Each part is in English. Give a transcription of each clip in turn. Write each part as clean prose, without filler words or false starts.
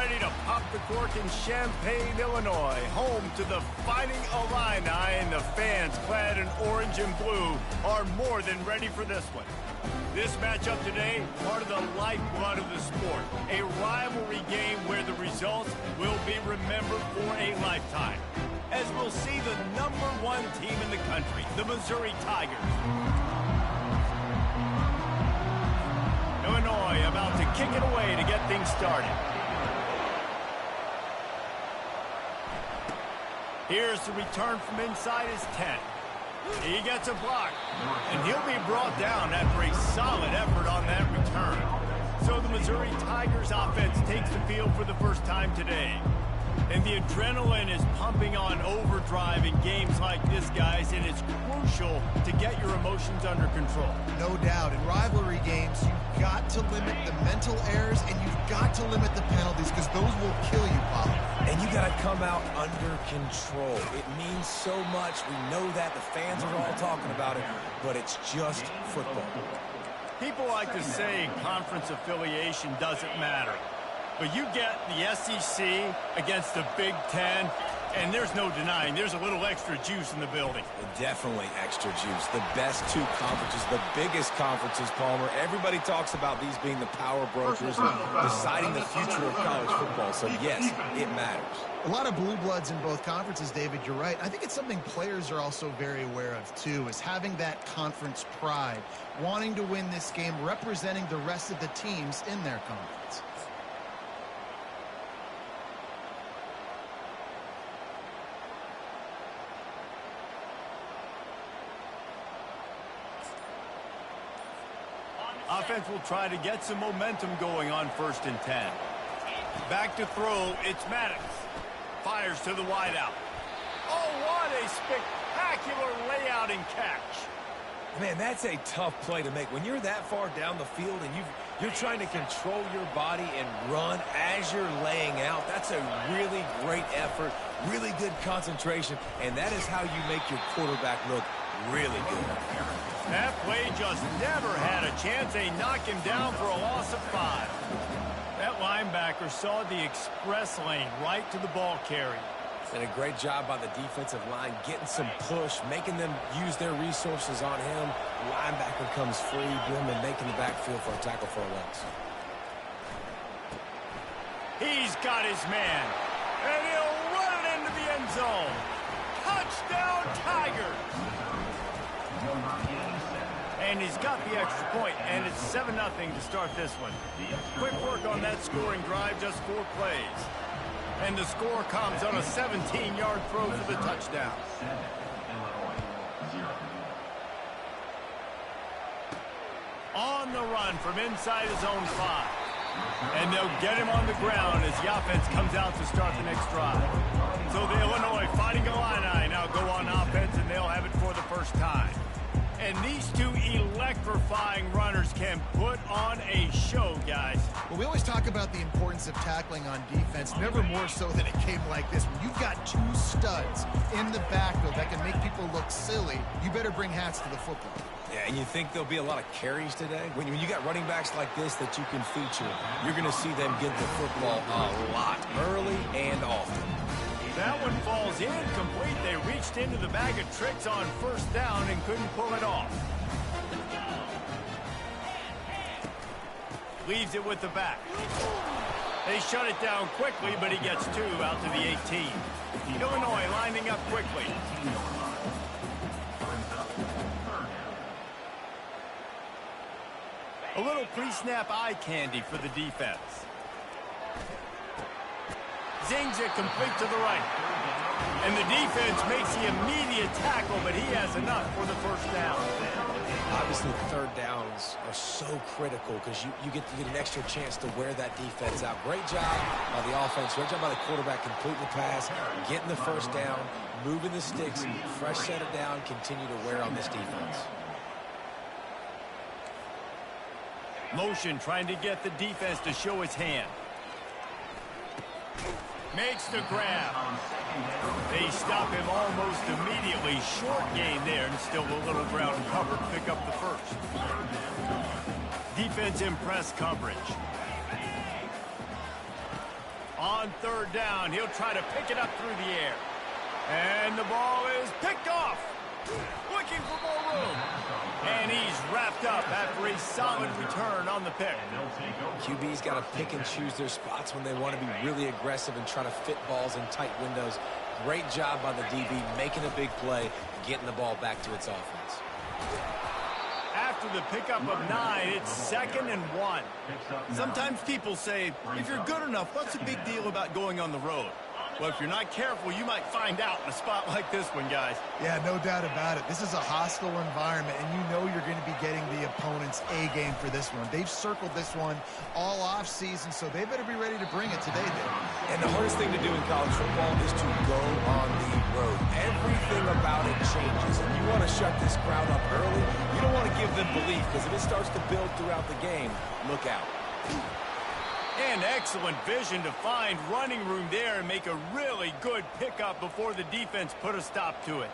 ready to pop the cork in Champaign, Illinois, home to the Fighting Illini, and the fans clad in orange and blue are more than ready for this one. This matchup today, part of the lifeblood of the sport, a rivalry game where the results will be remembered for a lifetime, as we'll see the #1 team in the country, the Missouri Tigers. Illinois about to kick it away to get things started. Here's the return from inside his 10. He gets a block, and he'll be brought down after a solid effort on that return. So the Missouri Tigers offense takes the field for the first time today. And the adrenaline is pumping on overdrive in games like this, guys, and it's crucial to get your emotions under control. No doubt. In rivalry games, you've got to limit the mental errors, and you've got to limit the penalties, because those will kill you, Paulo. And you got to come out under control. It means so much. We know that. The fans are all talking about it, but it's just football. People like to say conference affiliation doesn't matter. But you get the SEC against the Big Ten, and there's no denying there's a little extra juice in the building. Definitely extra juice. The best two conferences, the biggest conferences, Palmer. Everybody talks about these being the power brokers and deciding the future of college football. So, yes, it matters. A lot of blue bloods in both conferences, David, you're right. I think it's something players are also very aware of, too, is having that conference pride, wanting to win this game, representing the rest of the teams in their conference. Offense will try to get some momentum going on 1st and 10. Back to throw, it's Maddox. Fires to the wideout. Oh, what a spectacular layout and catch. Man, that's a tough play to make. When you're that far down the field and you're trying to control your body and run as you're laying out, that's a really great effort, really good concentration, and that is how you make your quarterback look really good. That play just never had a chance. They knock him down for a loss of 5. That linebacker saw the express lane right to the ball carrier. And a great job by the defensive line, getting some push, making them use their resources on him. Linebacker comes free, boom, and making the backfield for a tackle for a loss. He's got his man, and he'll run it into the end zone. Touchdown, Tigers! And he's got the extra point, and it's 7-0 to start this one. Quick work on that scoring drive, just 4 plays. And the score comes on a 17-yard throw for the touchdown. On the run from inside his own 5. And they'll get him on the ground as the offense comes out to start the next drive. So the Illinois Fighting Illini now go on offense, and they'll have it for the first time. And these two electrifying runners can put on a show, guys. Well, we always talk about the importance of tackling on defense, never more so than a game like this. When you've got 2 studs in the backfield that can make people look silly, you better bring hats to the football. Yeah, and you think there'll be a lot of carries today? When you got running backs like this that you can feature, you're going to see them get the football a lot early and often. That one falls incomplete. They reached into the bag of tricks on 1st down and couldn't pull it off. Leaves it with the back. They shut it down quickly, but he gets 2 out to the 18. Illinois lining up quickly. A little pre-snap eye candy for the defense. Zings it complete to the right. And the defense makes the immediate tackle, but he has enough for the 1st down. Obviously, 3rd downs are so critical because you get an extra chance to wear that defense out. Great job by the offense. Great job by the quarterback completing the pass, getting the 1st down, moving the sticks, fresh set it down, continue to wear on this defense. Motion trying to get the defense to show its hand. Makes the grab. They stop him almost immediately. Short gain there, and still a little ground cover to pick up the 1st. Defense in press coverage. On third down, he'll try to pick it up through the air. And the ball is picked off. Looking for more room. And he's wrapped up after a solid return on the pick. QB's got to pick and choose their spots when they want to be really aggressive and try to fit balls in tight windows. Great job by the DB making a big play, getting the ball back to its offense. After the pickup of 9, it's 2nd and 1. Sometimes people say, if you're good enough, what's the big deal about going on the road? Well, if you're not careful, you might find out in a spot like this one, guys. Yeah, no doubt about it. This is a hostile environment, and you know you're going to be getting the opponent's A game for this one. They've circled this one all off season, so they better be ready to bring it today, Dave. And the hardest thing to do in college football is to go on the road. Everything about it changes, and you want to shut this crowd up early. You don't want to give them belief, because if it starts to build throughout the game, look out. And excellent vision to find running room there and make a really good pickup before the defense put a stop to it.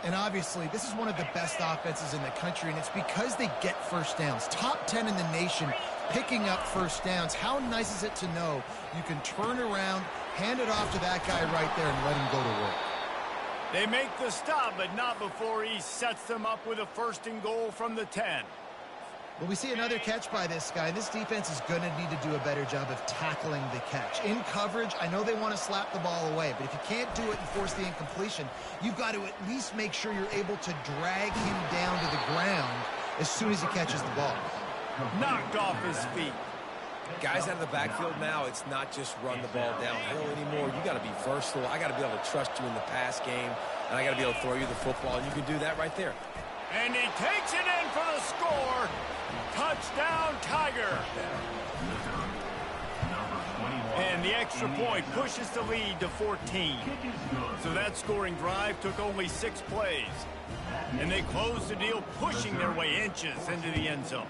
And obviously, this is one of the best offenses in the country, and it's because they get first downs. Top 10 in the nation picking up first downs. How nice is it to know you can turn around, hand it off to that guy right there, and let him go to work. They make the stop, but not before he sets them up with a 1st and goal from the 10. Well, we see another catch by this guy. This defense is going to need to do a better job of tackling the catch. In coverage, I know they want to slap the ball away, but if you can't do it and force the incompletion, you've got to at least make sure you're able to drag him down to the ground as soon as he catches the ball. Knocked off his feet. Guys out of the backfield now, it's not just run the ball downhill anymore. You got to be versatile. I got to be able to trust you in the pass game, and I got to be able to throw you the football, and you can do that right there. And he takes it in for the score. Touchdown, Tiger. And the extra point pushes the lead to 14. So that scoring drive took only 6 plays. And they closed the deal, pushing their way inches into the end zone.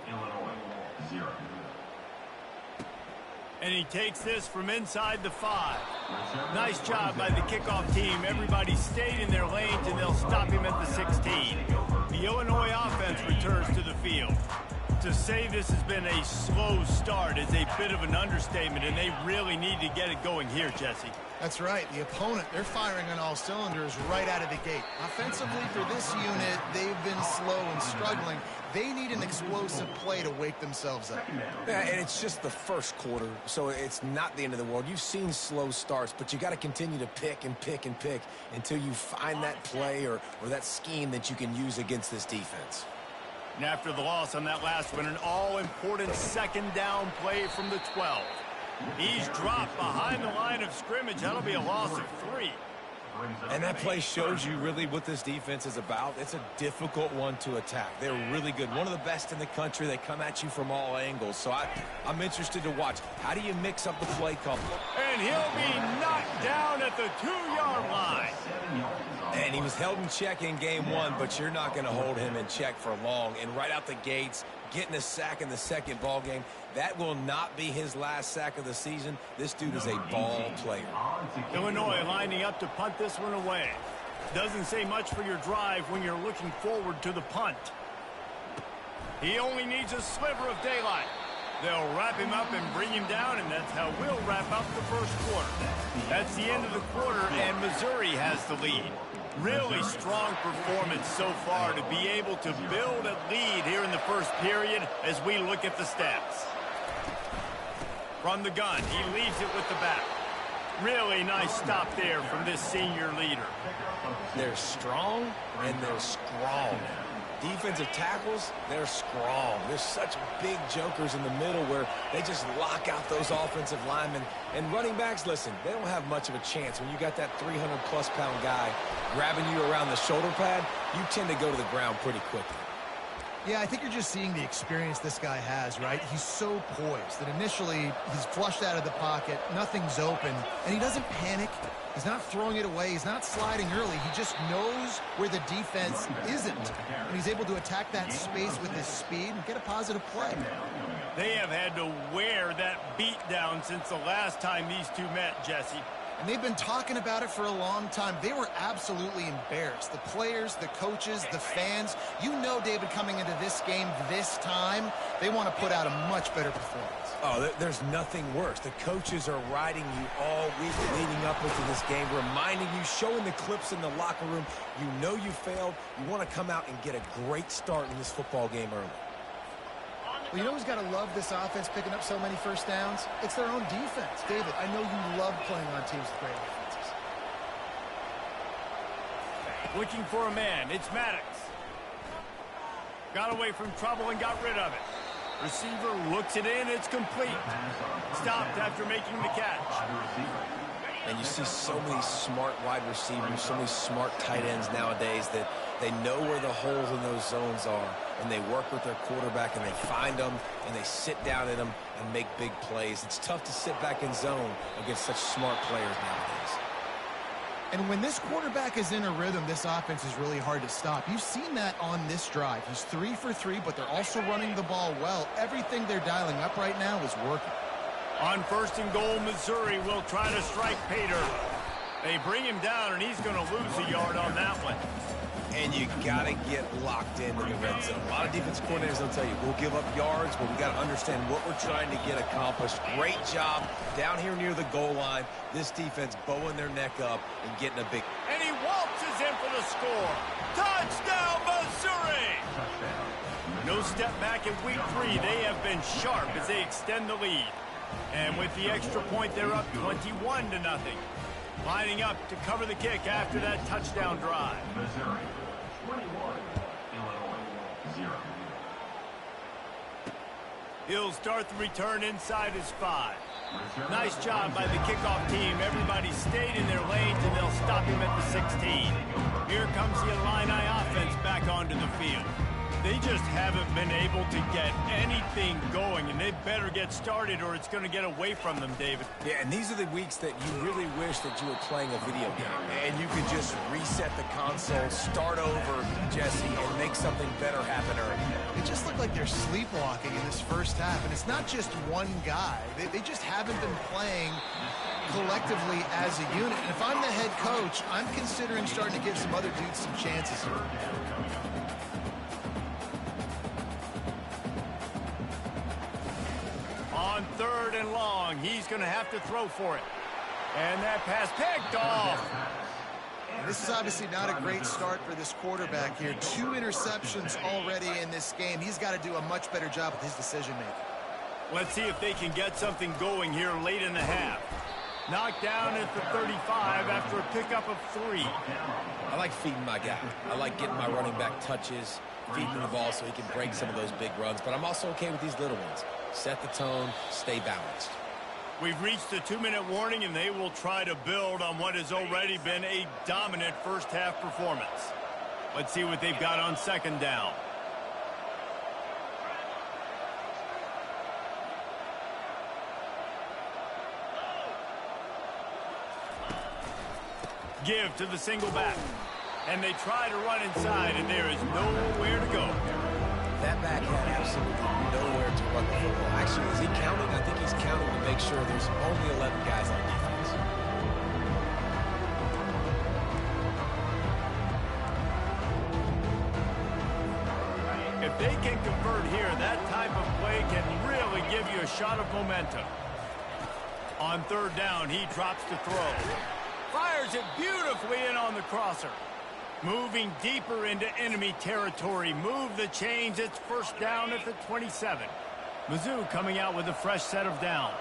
And he takes this from inside the 5. Nice job by the kickoff team. Everybody stayed in their lanes, and they'll stop him at the 16. The Illinois offense returns to the field. To say this has been a slow start is a bit of an understatement, and they really need to get it going here, Jesse. That's right. The opponent, they're firing on all cylinders right out of the gate. Offensively, for this unit, they've been slow and struggling. They need an explosive play to wake themselves up. Yeah, and it's just the first quarter, so it's not the end of the world. You've seen slow starts, but you got to continue to pick and pick and pick until you find that play or that scheme that you can use against this defense. And after the loss on that last one, an all-important 2nd down play from the 12. He's dropped behind the line of scrimmage. That'll be a loss of 3. And that play shows you really what this defense is about. It's a difficult one to attack. They're really good. One of the best in the country. They come at you from all angles. So I'm interested to watch. How do you mix up the play call? And he'll be knocked down at the 2-yard line. And he was held in check in game 1, but you're not going to hold him in check for long. And right out the gates, getting a sack in the 2nd ball game, that will not be his last sack of the season. This dude is a ball player. Illinois lining up to punt this one away. Doesn't say much for your drive when you're looking forward to the punt. He only needs a sliver of daylight. They'll wrap him up and bring him down, and that's how we'll wrap up the first quarter. That's the end of the quarter, and Missouri has the lead. Really strong performance so far to be able to build a lead here in the first period as we look at the stats. From the gun, he leaves it with the back. Really nice stop there from this senior leader. They're strong, and they're strong. Defensive tackles, they're strong. There's such big jokers in the middle where they just lock out those offensive linemen. And running backs, listen, they don't have much of a chance. When you got that 300-plus pound guy grabbing you around the shoulder pad, you tend to go to the ground pretty quickly. Yeah, I think you're just seeing the experience this guy has, right? He's so poised that initially he's flushed out of the pocket, nothing's open, and he doesn't panic. He's not throwing it away. He's not sliding early. He just knows where the defense isn't, and he's able to attack that space with his speed and get a positive play. They have had to wear that beat down since the last time these two met, Jesse. And they've been talking about it for a long time. They were absolutely embarrassed. The players, the coaches, the fans. You know, David, coming into this game this time, they want to put out a much better performance. Oh, there's nothing worse. The coaches are riding you all week leading up into this game, reminding you, showing the clips in the locker room. You know you failed. You want to come out and get a great start in this football game early. Well, you know who's got to love this offense picking up so many first downs? It's their own defense. David, I know you love playing on teams with great offenses. Looking for a man. It's Maddox. Got away from trouble and got rid of it. Receiver looks it in. It's complete. Stopped after making the catch. And you see so many smart wide receivers, so many smart tight ends nowadays that they know where the holes in those zones are, and they work with their quarterback, and they find them, and they sit down in them and make big plays. It's tough to sit back in zone against such smart players nowadays. And when this quarterback is in a rhythm, this offense is really hard to stop. You've seen that on this drive. He's 3 for 3, but they're also running the ball well. Everything they're dialing up right now is working. On 1st and goal, Missouri will try to strike Pater. They bring him down, and he's going to lose a yard on that one. And you got to get locked into the red zone. A lot of defense coordinators will tell you, we'll give up yards, but we got to understand what we're trying to get accomplished. Great job down here near the goal line. This defense bowing their neck up and getting a big... And he waltzes in for the score. Touchdown, Missouri! No step back in week 3. They have been sharp as they extend the lead. And with the extra point, they're up 21-0. Lining up to cover the kick after that touchdown drive. Missouri, 21, Illinois, 0. He'll start the return inside his 5. Nice job by the kickoff team. Everybody stayed in their lanes, and they'll stop him at the 16. Here comes the Illini offense back onto the field. They just haven't been able to get anything going, and they better get started or it's going to get away from them, David. Yeah, and these are the weeks that you really wish that you were playing a video game, and you could just reset the console, start over, Jesse, and make something better happen early. They just look like they're sleepwalking in this first half, and it's not just one guy. They just haven't been playing collectively as a unit. And if I'm the head coach, I'm considering starting to give some other dudes some chances here. On 3rd and long, he's going to have to throw for it. And that pass picked off. This is obviously not a great start for this quarterback here. 2 interceptions already in this game. He's got to do a much better job with his decision-making. Let's see if they can get something going here late in the half. Knocked down at the 35 after a pickup of 3. I like feeding my guy. I like getting my running back touches, feeding him the ball so he can break some of those big runs. But I'm also okay with these little ones. Set the tone, stay balanced. We've reached the 2-minute warning, and they will try to build on what has already been a dominant first-half performance. Let's see what they've got on 2nd down. Give to the single back. And they try to run inside, and there is nowhere to go. That back had absolutely nowhere to run the football. Actually, is he counting? I think he's counting to make sure there's only 11 guys on defense. If they can convert here, that type of play can really give you a shot of momentum. On 3rd down, he drops to throw. Fires it beautifully in on the crosser. Moving deeper into enemy territory. Move the chains. It's 1st down at the 27. Mizzou coming out with a fresh set of downs.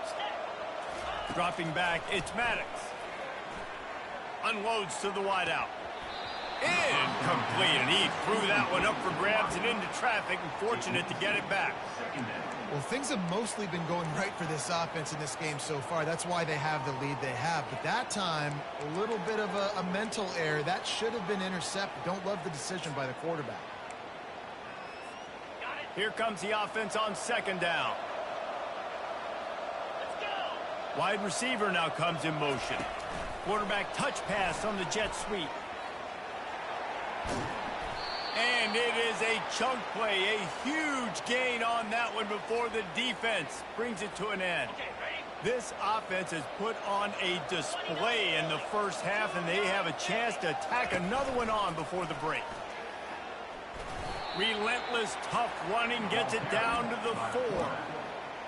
Dropping back, it's Maddox. Unloads to the wideout. Incomplete, and he threw that one up for grabs and into traffic, and fortunate to get it back. Well, things have mostly been going right for this offense in this game so far. That's why they have the lead they have. But that time, a little bit of a mental error. That should have been intercepted. Don't love the decision by the quarterback. Here comes the offense on 2nd down. Wide receiver now comes in motion. Quarterback touch pass on the jet sweep. And it is a chunk play, a huge gain on that one before the defense brings it to an end. This offense has put on a display in the first half, and they have a chance to tack another one on before the break. Relentless, tough running gets it down to the 4.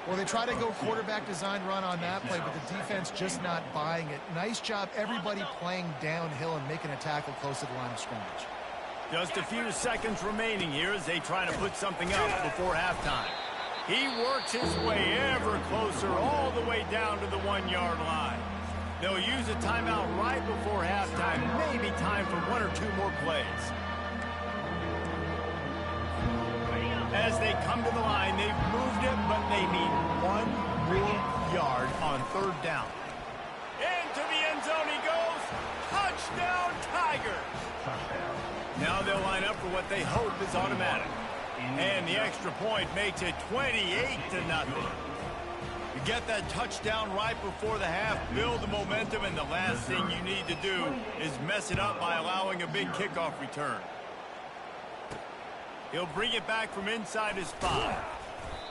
Well, they try to go quarterback design run on that play, but the defense just not buying it. Nice job, everybody playing downhill and making a tackle close to the line of scrimmage. Just a few seconds remaining here as they try to put something up before halftime. He works his way ever closer all the way down to the 1-yard line. They'll use a timeout right before halftime, maybe time for 1 or 2 more plays. As they come to the line, they've moved it, but they need 1 more yard on 3rd down. Into the end zone he goes. Touchdown, Tiger. Now they'll line up for what they hope is automatic. And the extra point makes it 28-0. You get that touchdown right before the half, build the momentum, and the last thing you need to do is mess it up by allowing a big kickoff return. He'll bring it back from inside his 5.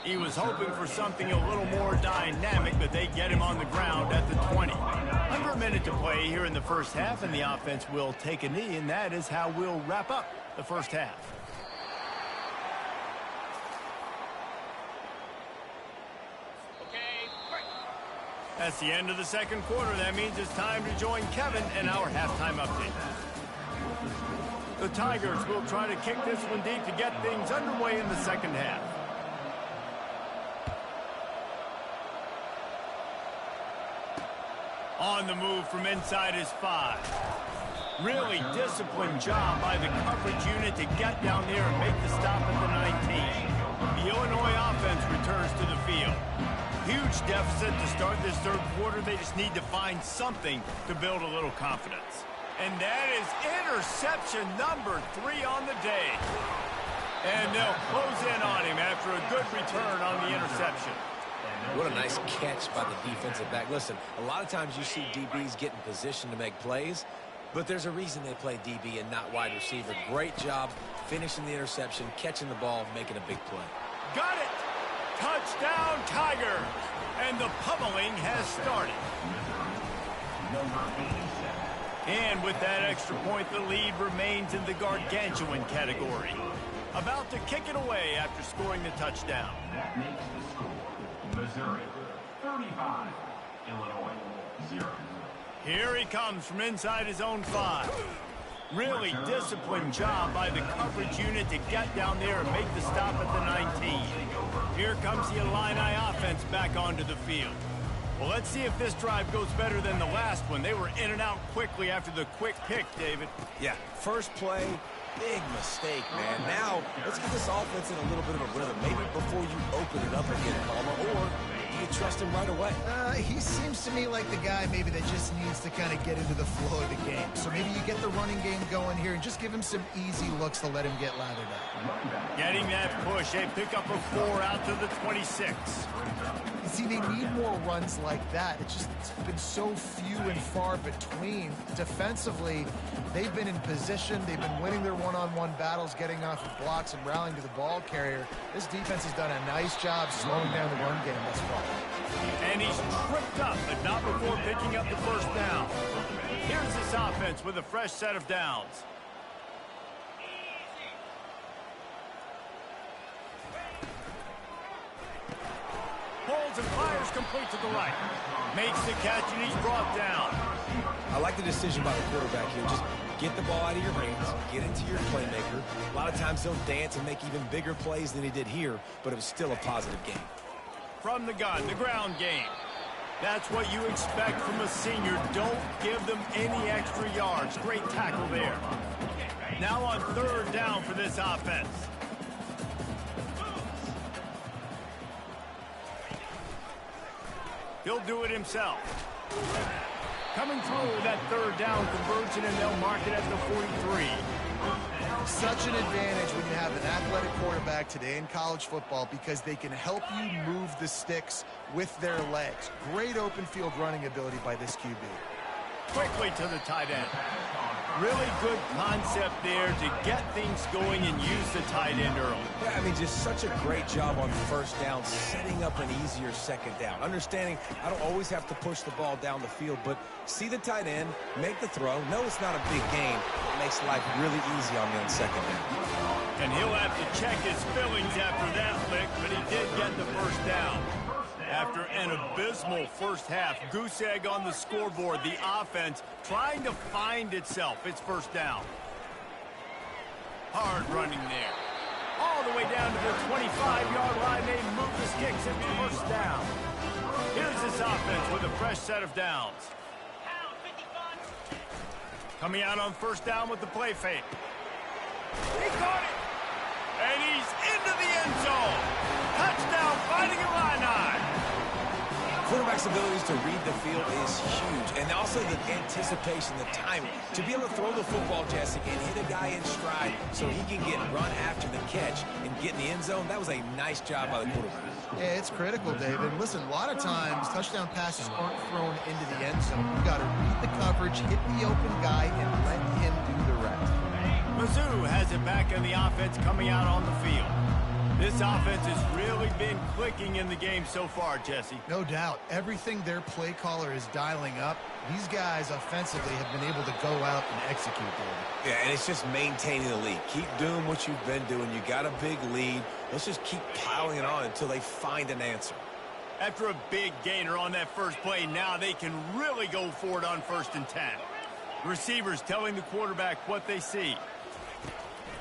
He was hoping for something a little more dynamic, but they get him on the ground at the 20. Under a minute to play here in the first half, and the offense will take a knee, and that is how we'll wrap up the first half. That's the end of the second quarter. That means it's time to join Kevin in our halftime update. The Tigers will try to kick this one deep to get things underway in the second half. On the move from inside his 5. Really disciplined job by the coverage unit to get down there and make the stop at the 19. The Illinois offense returns to the field. Huge deficit to start this third quarter. They just need to find something to build a little confidence. And that is interception number 3 on the day. And they'll close in on him after a good return on the interception. What a nice catch by the defensive back. Listen, a lot of times you see DBs get in position to make plays, but there's a reason they play DB and not wide receiver. Great job finishing the interception, catching the ball, making a big play. Got it! Touchdown, Tiger! And the pummeling has started. And with that extra point, the lead remains in the gargantuan category. About to kick it away after scoring the touchdown. That makes the score Missouri 35, Illinois 0. Here he comes from inside his own 5. Really disciplined job by the coverage unit to get down there and make the stop at the 19. Here comes the Illini offense back onto the field. Well, let's see if this drive goes better than the last one. They were in and out quickly after the quick pick, David. Yeah, first play, big mistake, man. Now, let's get this offense in a little bit of a rhythm. Maybe before you open it up again, Palmer, or do you trust him right away? He seems to me like the guy maybe that just needs to kind of get into the flow of the game. So maybe you get the running game going here and just give him some easy looks to let him get lathered up. Getting that push, a pickup of 4 out to the 26. You see, they need more runs like that. It's been so few and far between. Defensively, they've been in position. They've been winning their one-on-one battles, getting off of blocks and rallying to the ball carrier. This defense has done a nice job slowing down the run game thus far. And he's tripped up, but not before picking up the first down. Here's this offense with a fresh set of downs. Pulls and fires complete to the right. Makes the catch, and he's brought down. I like the decision by the quarterback here. Just get the ball out of your hands, get it to your playmaker. A lot of times he'll dance and make even bigger plays than he did here, but it was still a positive game. From the gun, the ground game. That's what you expect from a senior. Don't give them any extra yards. Great tackle there. Now on 3rd down for this offense. He'll do it himself. Coming through that 3rd down conversion, and they'll mark it at the 43. Such an advantage when you have an athletic quarterback today in college football because they can help you move the sticks with their legs. Great open field running ability by this QB. Quickly to the tight end. Really good concept there to get things going and use the tight end early. Yeah, I mean, just such a great job on first down, setting up an easier second down. Understanding I don't always have to push the ball down the field, but see the tight end, make the throw. No, it's not a big game. It makes life really easy on me on second down. And he'll have to check his feelings after that lick, but he did get the first down. After an abysmal first half, goose egg on the scoreboard, the offense trying to find itself. It's first down. Hard running there. All the way down to the 25-yard line. They move the sticks and first down. Here's this offense with a fresh set of downs. Coming out on first down with the play fake. He caught it. And he's into the end zone. Touchdown, Fighting Illini. Quarterback's abilities to read the field is huge. And also the anticipation, the timing. To be able to throw the football, Jesse, and hit a guy in stride so he can get run after the catch and get in the end zone, that was a nice job by the quarterback. Yeah, it's critical, David. Listen, a lot of times touchdown passes aren't thrown into the end zone. You got to read the coverage, hit the open guy, and let him do the rest. Mizzou has it back in the offense coming out on the field. This offense has really been clicking in the game so far, Jesse. No doubt. Everything their play caller is dialing up, these guys offensively have been able to go out and execute, David. Yeah, and it's just maintaining the lead. Keep doing what you've been doing. You got a big lead. Let's just keep piling it on until they find an answer. After a big gainer on that first play, now they can really go for it on 1st and 10. Receivers telling the quarterback what they see.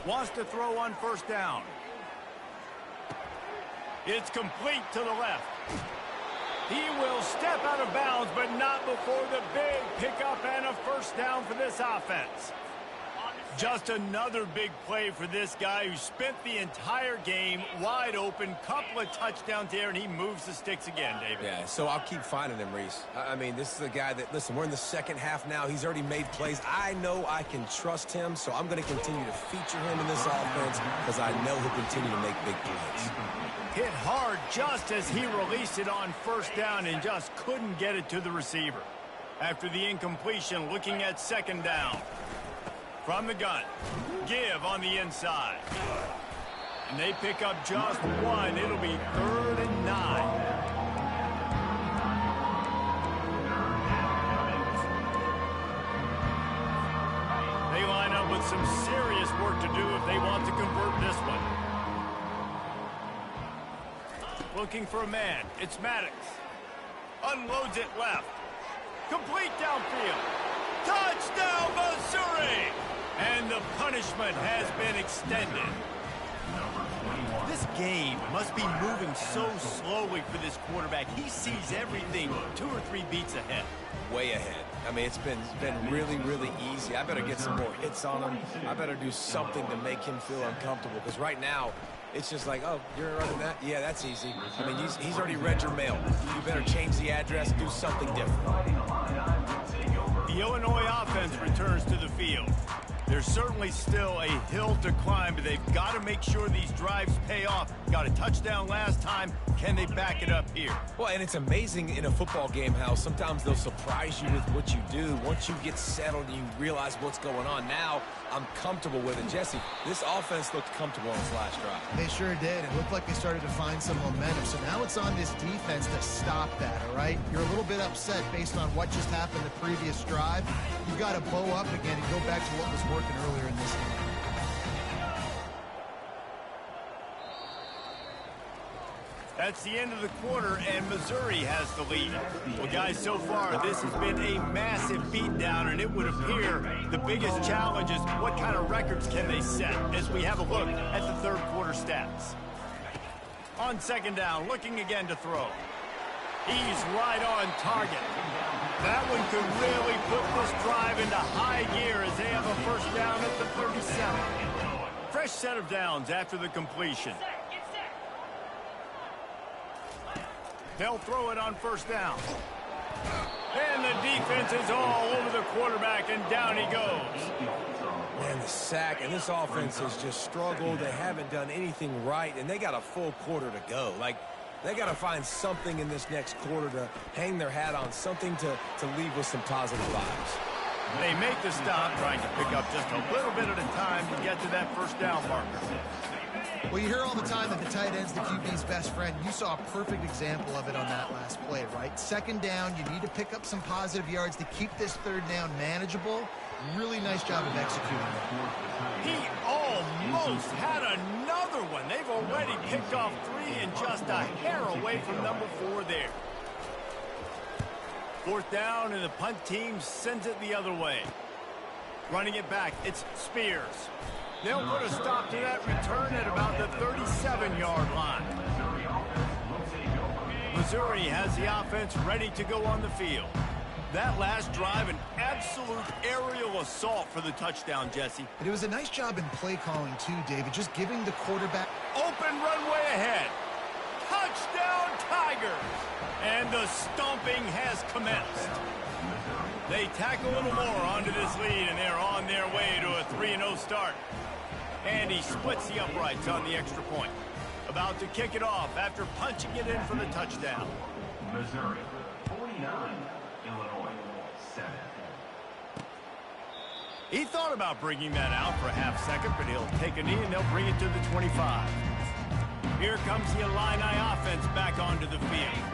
Wants to throw on first down. It's complete to the left. He will step out of bounds, but not before the big pickup and a first down for this offense. Just another big play for this guy who spent the entire game wide open, couple of touchdowns there, and he moves the sticks again, David. Yeah, so I'll keep finding him, Reese. I mean, this is a guy that, listen, we're in the second half now. He's already made plays. I know I can trust him, so I'm going to continue to feature him in this offense because I know he'll continue to make big plays. Hit hard just as he released it on first down and just couldn't get it to the receiver. After the incompletion, looking at second down. From the gun, give on the inside. And they pick up just one. It'll be 3rd and 9. They line up with some serious work to do if they want to convert this one. Looking for a man. It's Maddox. Unloads it left. Complete downfield. Touchdown, Missouri! And the punishment has been extended. This game must be moving so slowly for this quarterback. He sees everything 2 or 3 beats ahead. Way ahead. I mean, it's been really, really easy. I better get some more hits on him. I better do something to make him feel uncomfortable. Because right now, it's just like, oh, you're running that? Yeah, that's easy. I mean, he's already read your mail. You better change the address, do something different. The Illinois offense returns to the field. There's certainly still a hill to climb, but they've got to make sure these drives pay off. Got a touchdown last time. Can they back it up here? Well, and it's amazing in a football game how sometimes they'll surprise you with what you do. Once you get settled and you realize what's going on, now I'm comfortable with it. Jesse, this offense looked comfortable on this last drive. They sure did. It looked like they started to find some momentum. So now it's on this defense to stop that, all right? You're a little bit upset based on what just happened the previous drive. You've got to bow up again and go back to what was working earlier in this game. That's the end of the quarter, and Missouri has the lead. Well, guys, so far, this has been a massive beatdown, and it would appear the biggest challenge is what kind of records can they set as we have a look at the third quarter stats. On second down, looking again to throw. He's right on target. That one could really put this drive into high gear as they have a first down at the 37. Fresh set of downs after the completion. They'll throw it on first down. And the defense is all over the quarterback, and down he goes. Man, the sack, and this offense has just struggled. They haven't done anything right, and they got a full quarter to go. Like, they got to find something in this next quarter to hang their hat on, something to leave with some positive vibes. They make the stop, trying to pick up just a little bit at a time to get to that first down marker. Well, you hear all the time that the tight end's the QB's best friend. You saw a perfect example of it on that last play, right? Second down, you need to pick up some positive yards to keep this third down manageable. Really nice job of executing it. He almost had another one. They've already picked off 3 and just a hair away from number 4 there. Fourth down, and the punt team sends it the other way. Running it back, it's Spears. They'll put a stop to that return at about the 37-yard line. Missouri has the offense ready to go on the field. That last drive, an absolute aerial assault for the touchdown, Jesse. But it was a nice job in play calling, too, David, just giving the quarterback Open runway ahead. Touchdown, Tigers! And the stomping has commenced. They tack a little more onto this lead, and they're on their way to a 3-0 start. And he splits the uprights on the extra point. About to kick it off after punching it in for the touchdown. Missouri 49, Illinois 7. He thought about bringing that out for a half second, but he'll take a knee and they'll bring it to the 25. Here comes the Illini offense back onto the field.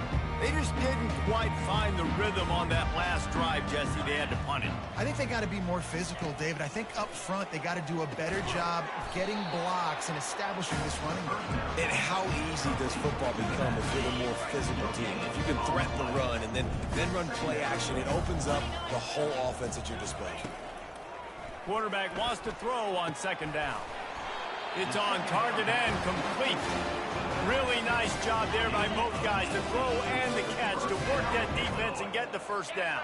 They just didn't quite find the rhythm on that last drive, Jesse. They had to punt it. I think they got to be more physical, David. I think up front they got to do a better job getting blocks and establishing this running game. And how easy does football become if you're the more physical team? If you can threaten the run and then run play action, it opens up the whole offense at your disposal. Quarterback wants to throw on second down. It's on target and complete. Really nice job there by both guys to throw and the catch to work that defense and get the first down.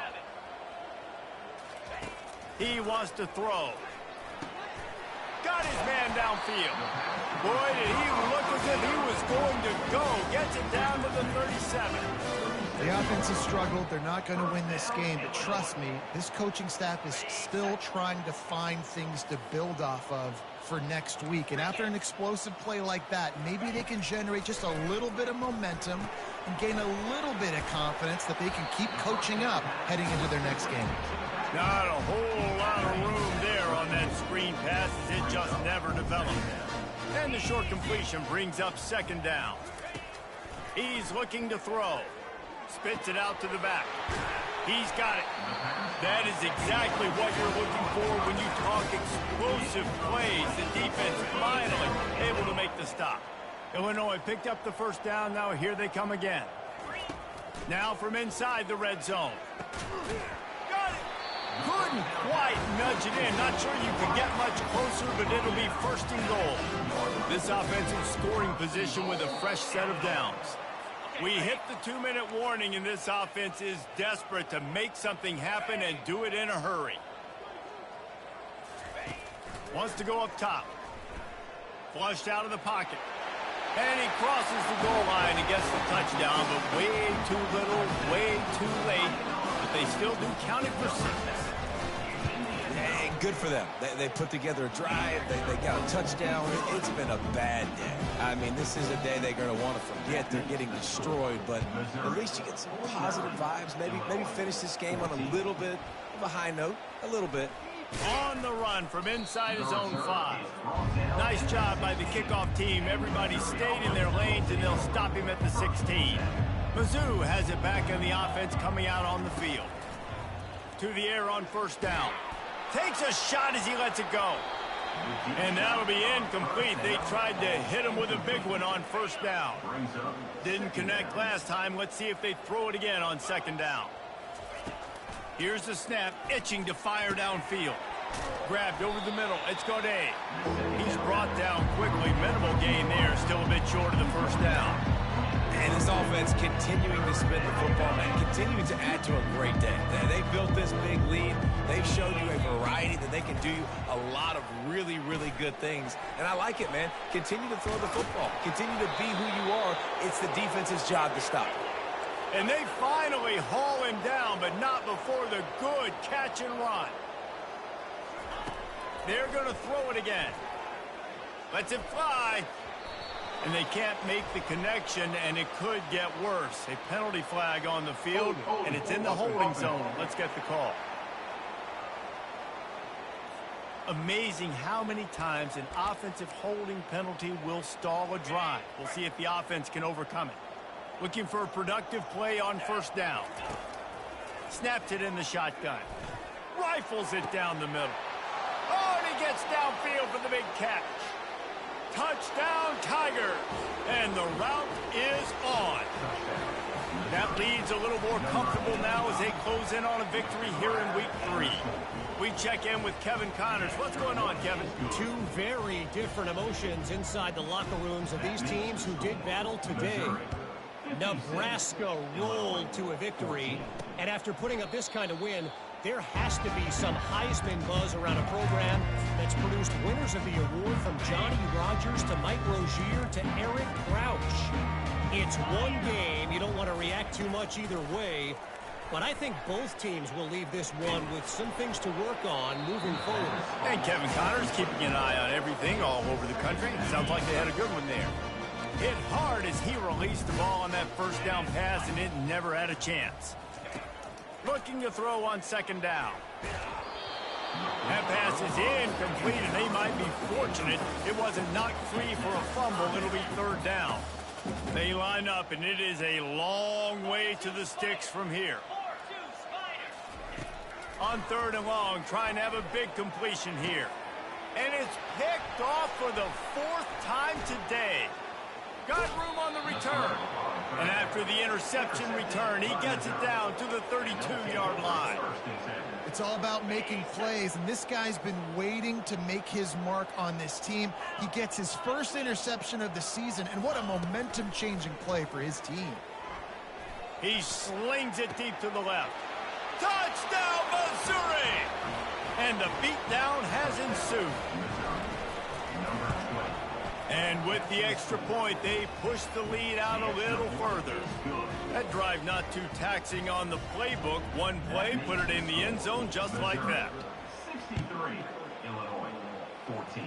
He wants to throw. Got his man downfield. Boy, did he look as if he was going to go. Gets it down to the 37. The offense has struggled. They're not going to win this game, but trust me, this coaching staff is still trying to find things to build off of for next week. And after an explosive play like that, maybe they can generate just a little bit of momentum and gain a little bit of confidence that they can keep coaching up heading into their next game. Not a whole lot of room there on that screen pass as it just never developed. And the short completion brings up second down. He's looking to throw. Spits it out to the back. He's got it. That is exactly what you're looking for when you talk explosive plays. The defense finally able to make the stop. Illinois picked up the first down. Now here they come again. Now from inside the red zone. Got it. Couldn't quite nudge it in. Not sure you can get much closer, but it'll be first and goal. This offensive scoring position with a fresh set of downs. We hit the 2-minute warning, and this offense is desperate to make something happen and do it in a hurry. Wants to go up top. Flushed out of the pocket. And he crosses the goal line and gets the touchdown, but way too little, way too late. But they still do count it for 6. Hey, good for them. They put together a drive. They got a touchdown. It's been a bad day. I mean, this is a day they're going to want to forget. They're getting destroyed, but at least you get some positive vibes. Maybe finish this game on a little bit of a high note. A little bit. On the run from inside his own 5. Nice job by the kickoff team. Everybody stayed in their lanes, and they'll stop him at the 16. Mizzou has it back in the offense coming out on the field. To the air on first down. Takes a shot as he lets it go. And that'll be incomplete. They tried to hit him with a big one on first down. Didn't connect last time. Let's see if they throw it again on second down. Here's the snap, itching to fire downfield. Grabbed over the middle. It's Godet. He's brought down quickly. Minimal gain there. Still a bit short of the first down. And this offense continuing to spin the football, man, continuing to add to a great day. They built this big lead. They've shown you a variety that they can do a lot of really, really good things. And I like it, man. Continue to throw the football. Continue to be who you are. It's the defense's job to stop. And they finally haul him down, but not before the good catch and run. They're going to throw it again. Lets it fly. And they can't make the connection, and it could get worse. A penalty flag on the field, and it's in the holding zone. Let's get the call. Amazing how many times an offensive holding penalty will stall a drive. We'll see if the offense can overcome it. Looking for a productive play on first down. Snaps it in the shotgun. Rifles it down the middle. Oh, and he gets downfield for the big catch. Touchdown, Tigers. And the route is on. That leads a little more comfortable now as they close in on a victory here in Week 3. We check in with Kevin Connors. What's going on, Kevin? Two very different emotions inside the locker rooms of these teams who did battle today. Nebraska rolled to a victory, and after putting up this kind of win, there has to be some Heisman buzz around a program that's produced winners of the award from Johnny Rodgers to Mike Rozier to Eric Crouch. It's one game. You don't want to react too much either way. But I think both teams will leave this one with some things to work on moving forward. And Kevin Connors keeping an eye on everything all over the country. Sounds like they had a good one there. Hit hard as he released the ball on that first down pass, and it never had a chance. Looking to throw on second down. That pass is incomplete, and they might be fortunate it wasn't knocked free for a fumble. It'll be third down. They line up, and it is a long way to the sticks from here. On third and long, trying to have a big completion here. And it's picked off for the fourth time today. Got room on the return. And after the interception return, he gets it down to the 32-yard line. It's all about making plays, and this guy's been waiting to make his mark on this team. He gets his first interception of the season, and what a momentum-changing play for his team. He slings it deep to the left. Touchdown, Missouri! And the beatdown has ensued. And with the extra point, they push the lead out a little further. That drive not too taxing on the playbook. One play, put it in the end zone just like that. 63, Illinois, 14.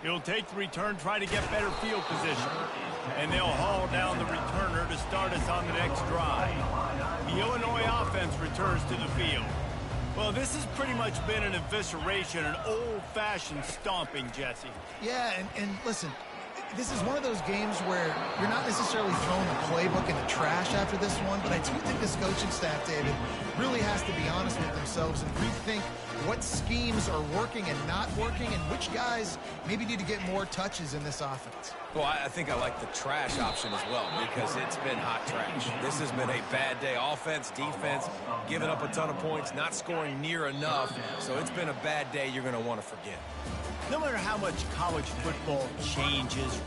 He'll take the return, try to get better field position. And they'll haul down the returner to start us on the next drive. The Illinois offense returns to the field. Well, this has pretty much been an evisceration, an old-fashioned stomping, Jesse. Yeah, and listen, this is one of those games where you're not necessarily throwing the playbook in the trash after this one, but I do think this coaching staff, David, really has to be honest with themselves and rethink what schemes are working and not working and which guys maybe need to get more touches in this offense. Well, I think I like the trash option as well because it's been hot trash. This has been a bad day. Offense, defense, giving up a ton of points, not scoring near enough. So it's been a bad day you're going to want to forget. No matter how much college football changes,